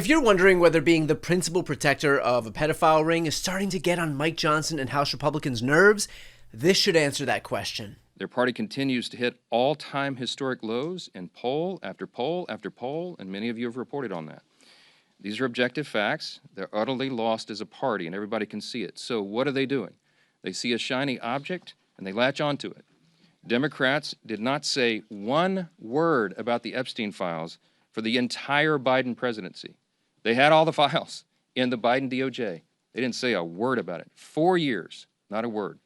If you're wondering whether being the principal protector of a pedophile ring is starting to get on Mike Johnson and House Republicans' nerves, this should answer that question. Their party continues to hit all-time historic lows in poll after poll after poll, and many of you have reported on that. These are objective facts. They're utterly lost as a party, and everybody can see it. So what are they doing? They see a shiny object, and they latch onto it. Democrats did not say one word about the Epstein files for the entire Biden presidency. They had all the files in the Biden DOJ. They didn't say a word about it. 4 years, not a word.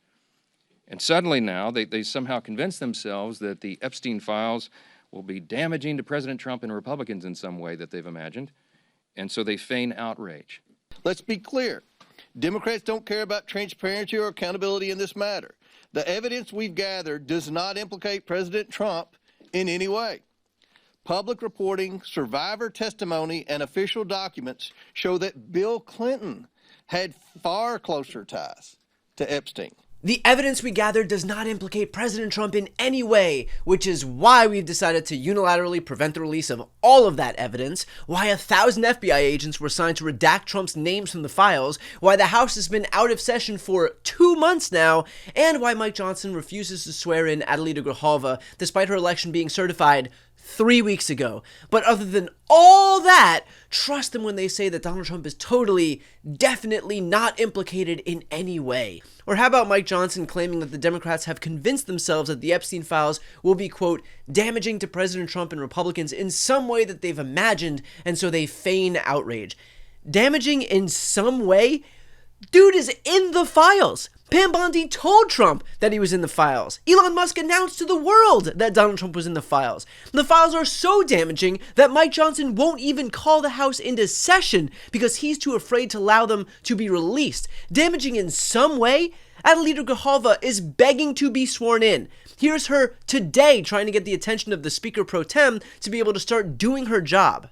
And suddenly now, they somehow convince themselves that the Epstein files will be damaging to President Trump and Republicans in some way that they've imagined. And so they feign outrage. Let's be clear. Democrats don't care about transparency or accountability in this matter. The evidence we've gathered does not implicate President Trump in any way. Public reporting, survivor testimony, and official documents show that Bill Clinton had far closer ties to Epstein. The evidence we gathered does not implicate President Trump in any way, which is why we've decided to unilaterally prevent the release of all of that evidence, why 1,000 FBI agents were assigned to redact Trump's names from the files, why the House has been out of session for 2 months now, and why Mike Johnson refuses to swear in Adelita Grijalva despite her election being certified 3 weeks ago. But other than all that, trust them when they say that Donald Trump is totally, definitely not implicated in any way. Or how about Mike Johnson claiming that the Democrats have convinced themselves that the Epstein files will be, quote, damaging to President Trump and Republicans in some way that they've imagined, and so they feign outrage. Damaging in some way? Dude is in the files. Pam Bondi told Trump that he was in the files. Elon Musk announced to the world that Donald Trump was in the files. The files are so damaging that Mike Johnson won't even call the House into session because he's too afraid to allow them to be released. Damaging in some way? Adelita Grijalva is begging to be sworn in. Here's her today trying to get the attention of the Speaker Pro Tem to be able to start doing her job.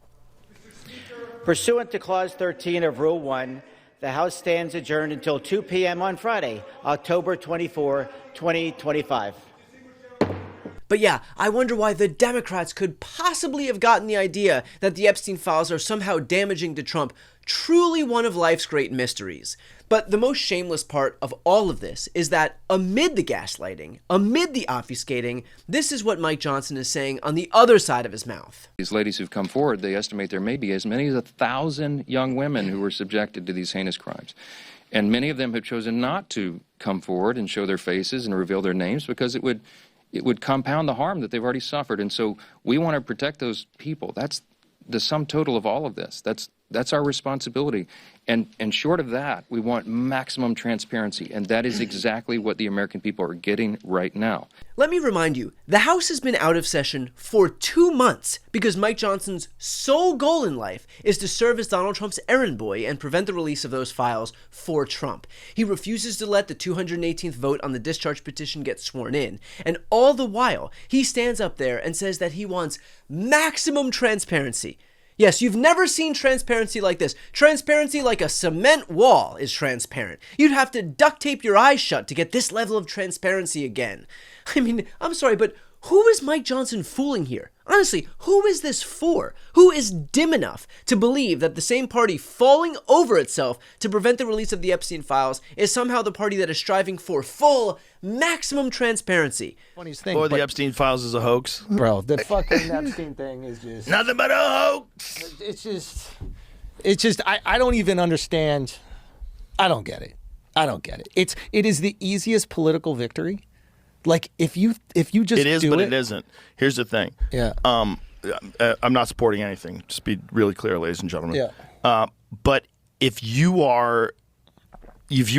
Pursuant to Clause 13 of Rule 1, the House stands adjourned until 2 p.m. on Friday, October 24, 2025. But yeah, I wonder why the Democrats could possibly have gotten the idea that the Epstein files are somehow damaging to Trump. Truly one of life's great mysteries. But the most shameless part of all of this is that amid the gaslighting, amid the obfuscating, this is what Mike Johnson is saying on the other side of his mouth. These ladies who've come forward, they estimate there may be as many as 1,000 young women who were subjected to these heinous crimes. And many of them have chosen not to come forward and show their faces and reveal their names because it would compound the harm that they've already suffered. And so we want to protect those people. That's the sum total of all of this. That's our responsibility. And short of that, we want maximum transparency. And that is exactly what the American people are getting right now. Let me remind you, the House has been out of session for 2 months because Mike Johnson's sole goal in life is to serve as Donald Trump's errand boy and prevent the release of those files for Trump. He refuses to let the 218th vote on the discharge petition get sworn in. And all the while, he stands up there and says that he wants maximum transparency. Yes, you've never seen transparency like this. Transparency like a cement wall is transparent. You'd have to duct tape your eyes shut to get this level of transparency again. I mean, I'm sorry, but who is Mike Johnson fooling here? Honestly, who is this for? Who is dim enough to believe that the same party falling over itself to prevent the release of the Epstein files is somehow the party that is striving for full, maximum transparency? Funniest thing, Or the Epstein files is a hoax. bro, the fucking Epstein thing is just Nothing but a hoax. It's just I don't even understand. I don't get it. It is the easiest political victory. Like if you just It is, do but it it isn't. Here's the thing. Yeah. I'm not supporting anything. Just be really clear, ladies and gentlemen. Yeah. But if you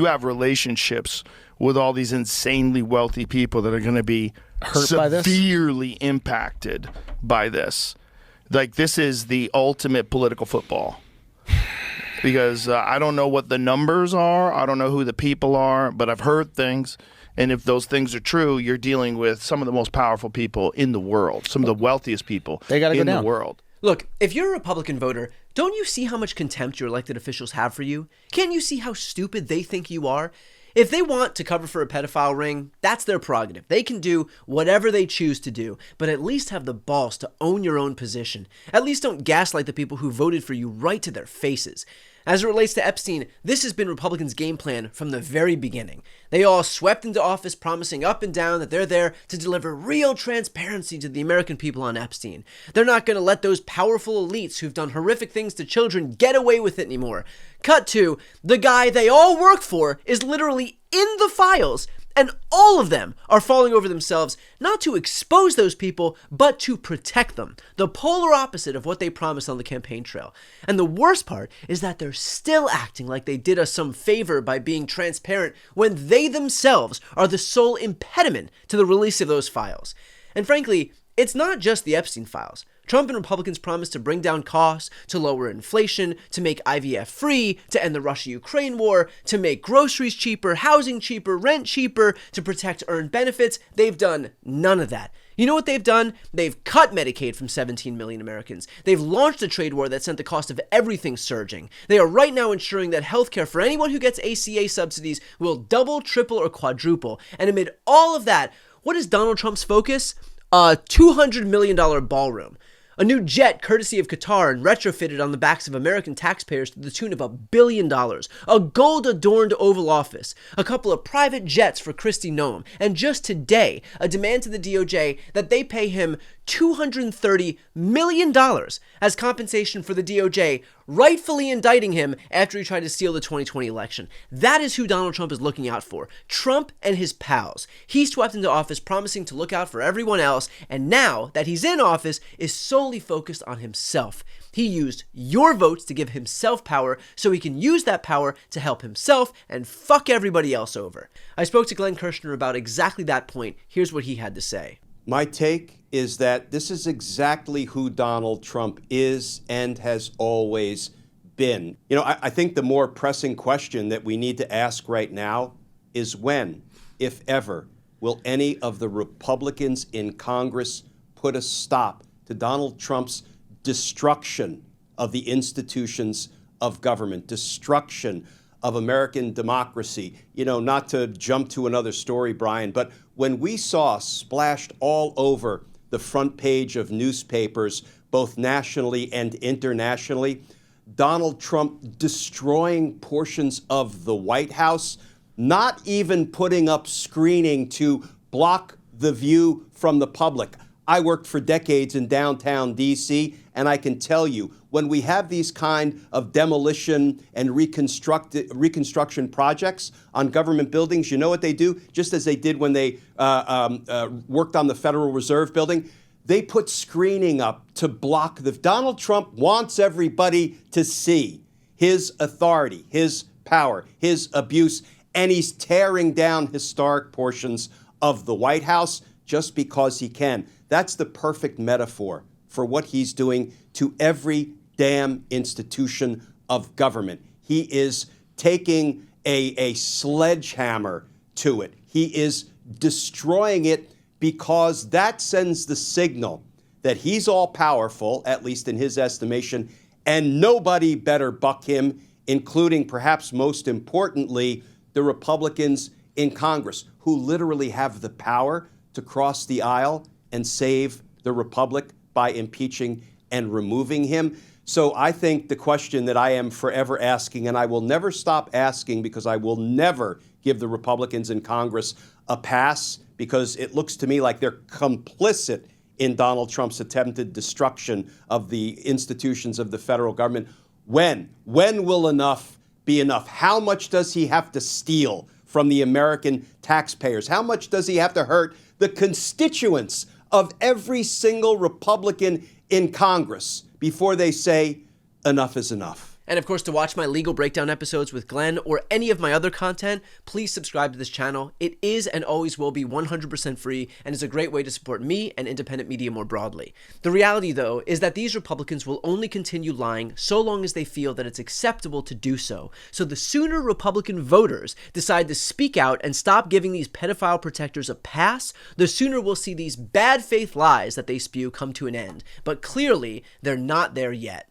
have relationships with all these insanely wealthy people that are going to be Hurt by this? severely impacted by this, like this is the ultimate political football. Because I don't know what the numbers are. I don't know who the people are, but I've heard things. And if those things are true, you're dealing with some of the most powerful people in the world, some of the wealthiest people in the world. Look, if you're a Republican voter, don't you see how much contempt your elected officials have for you? Can't you see how stupid they think you are? If they want to cover for a pedophile ring, that's their prerogative. They can do whatever they choose to do, but at least have the balls to own your own position. At least don't gaslight the people who voted for you right to their faces. As it relates to Epstein, this has been Republicans' game plan from the very beginning. They all swept into office promising up and down that they're there to deliver real transparency to the American people on Epstein. They're not going to let those powerful elites who've done horrific things to children get away with it anymore. Cut to, the guy they all work for is literally in the files, and all of them are falling over themselves, not to expose those people, but to protect them. The polar opposite of what they promised on the campaign trail. And the worst part is that they're still acting like they did us some favor by being transparent when they themselves are the sole impediment to the release of those files. And frankly, it's not just the Epstein files. Trump and Republicans promised to bring down costs, to lower inflation, to make IVF free, to end the Russia-Ukraine war, to make groceries cheaper, housing cheaper, rent cheaper, to protect earned benefits. They've done none of that. You know what they've done? They've cut Medicaid from 17 million Americans. They've launched a trade war that sent the cost of everything surging. They are right now ensuring that healthcare for anyone who gets ACA subsidies will double, triple, or quadruple. And amid all of that, what is Donald Trump's focus? A $200 million ballroom. A new jet courtesy of Qatar and retrofitted on the backs of American taxpayers to the tune of $1 billion. A gold-adorned Oval Office. A couple of private jets for Kristi Noem. And just today, a demand to the DOJ that they pay him $230 million as compensation for the DOJ rightfully indicting him after he tried to steal the 2020 election. That is who Donald Trump is looking out for. Trump and his pals. He swept into office promising to look out for everyone else, and now that he's in office is solely focused on himself. He used your votes to give himself power so he can use that power to help himself and fuck everybody else over. I spoke to Glenn Kirshner about exactly that point. Here's what he had to say. My take is that this is exactly who Donald Trump is and has always been. You know, I think the more pressing question that we need to ask right now is when, if ever, will any of the Republicans in Congress put a stop to Donald Trump's destruction of the institutions of government, destruction of American democracy. You know, not to jump to another story, Brian, but when we saw splashed all over the front page of newspapers, both nationally and internationally, Donald Trump destroying portions of the White House, not even putting up screening to block the view from the public. I worked for decades in downtown D.C., and I can tell you, when we have these kind of demolition and reconstruction projects on government buildings, you know what they do? Just as they did when they worked on the Federal Reserve building, they put screening up to block the... Donald Trump wants everybody to see his authority, his power, his abuse, and he's tearing down historic portions of the White House just because he can. That's the perfect metaphor for what he's doing to every damn institution of government. He is taking a sledgehammer to it. He is destroying it because that sends the signal that he's all powerful, at least in his estimation, and nobody better buck him, including perhaps most importantly, the Republicans in Congress, who literally have the power to cross the aisle and save the republic by impeaching and removing him. So I think the question that I am forever asking, and I will never stop asking because I will never give the Republicans in Congress a pass, because it looks to me like they're complicit in Donald Trump's attempted destruction of the institutions of the federal government. When will enough be enough? How much does he have to steal from the American taxpayers? How much does he have to hurt the constituents of every single Republican in Congress before they say enough is enough? And of course, to watch my legal breakdown episodes with Glenn or any of my other content, please subscribe to this channel. It is and always will be 100% free and is a great way to support me and independent media more broadly. The reality, though, is that these Republicans will only continue lying so long as they feel that it's acceptable to do so. So the sooner Republican voters decide to speak out and stop giving these pedophile protectors a pass, the sooner we'll see these bad faith lies that they spew come to an end. But clearly, they're not there yet.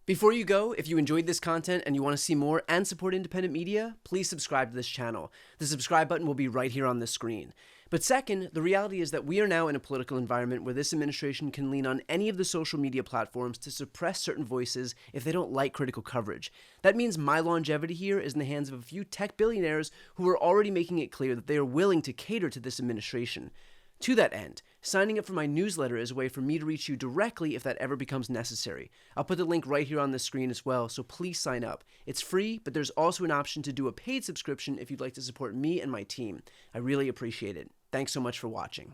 Before you go, if you enjoyed this content and you want to see more and support independent media, please subscribe to this channel. The subscribe button will be right here on the screen. But second, the reality is that we are now in a political environment where this administration can lean on any of the social media platforms to suppress certain voices if they don't like critical coverage. That means my longevity here is in the hands of a few tech billionaires who are already making it clear that they are willing to cater to this administration. To that end, signing up for my newsletter is a way for me to reach you directly if that ever becomes necessary. I'll put the link right here on the screen as well, so please sign up. It's free, but there's also an option to do a paid subscription if you'd like to support me and my team. I really appreciate it. Thanks so much for watching.